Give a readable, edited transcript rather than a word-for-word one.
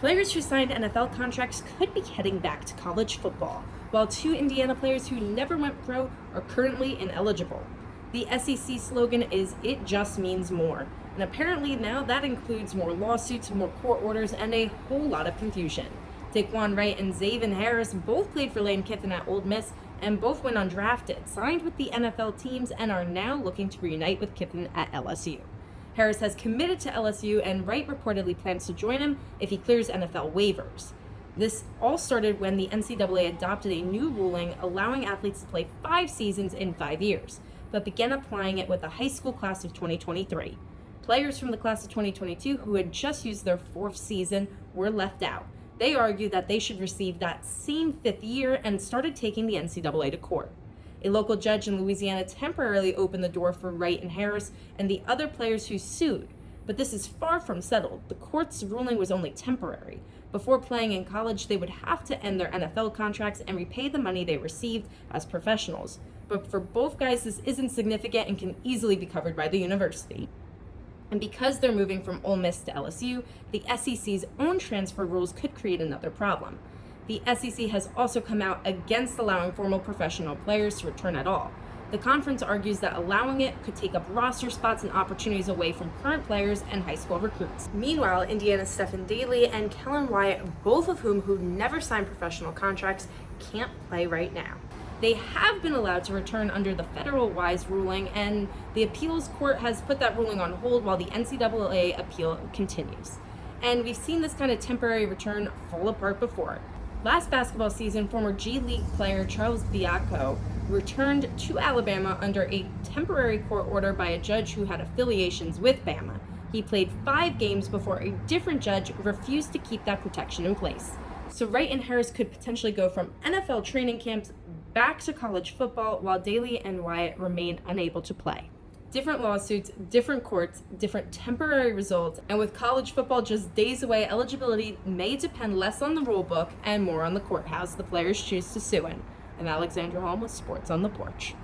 Players who signed NFL contracts could be heading back to college football, while 2 Indiana players who never went pro are currently ineligible. The SEC slogan is "It just means more," and apparently now that includes more lawsuits, more court orders, and a whole lot of confusion. Daquan Wright and Xavier Harris both played for Lane Kiffin at Ole Miss and both went undrafted, signed with the NFL teams, and are now looking to reunite with Kiffin at LSU. Harris has committed to LSU, and Wright reportedly plans to join him if he clears NFL waivers. This all started when the NCAA adopted a new ruling allowing athletes to play 5 seasons in 5 years, but began applying it with the high school class of 2023. Players from the class of 2022 who had just used their 4th season were left out. They argued that they should receive that same 5th year and started taking the NCAA to court. A local judge in Louisiana temporarily opened the door for Wright and Harris and the other players who sued, but this is far from settled. The court's ruling was only temporary. Before playing in college, they would have to end their NFL contracts and repay the money they received as professionals. But for both guys, this isn't significant and can easily be covered by the university. And because they're moving from Ole Miss to LSU, the SEC's own transfer rules could create another problem. The SEC has also come out against allowing former professional players to return at all. The conference argues that allowing it could take up roster spots and opportunities away from current players and high school recruits. Meanwhile, Indiana's Stephen Daly and Kellen Wyatt, both of whom never signed professional contracts, can't play right now. They have been allowed to return under the federal WISE ruling, and the appeals court has put that ruling on hold while the NCAA appeal continues. And we've seen this kind of temporary return fall apart before. Last basketball season, former G League player Charles Biacco returned to Alabama under a temporary court order by a judge who had affiliations with Bama. He played 5 games before a different judge refused to keep that protection in place. So Wright and Harris could potentially go from NFL training camps back to college football, while Daly and Wyatt remain unable to play. Different lawsuits, different courts, different temporary results, and with college football just days away, eligibility may depend less on the rule book and more on the courthouse the players choose to sue in. I'm Alexandra Holm with Sports on the Porch.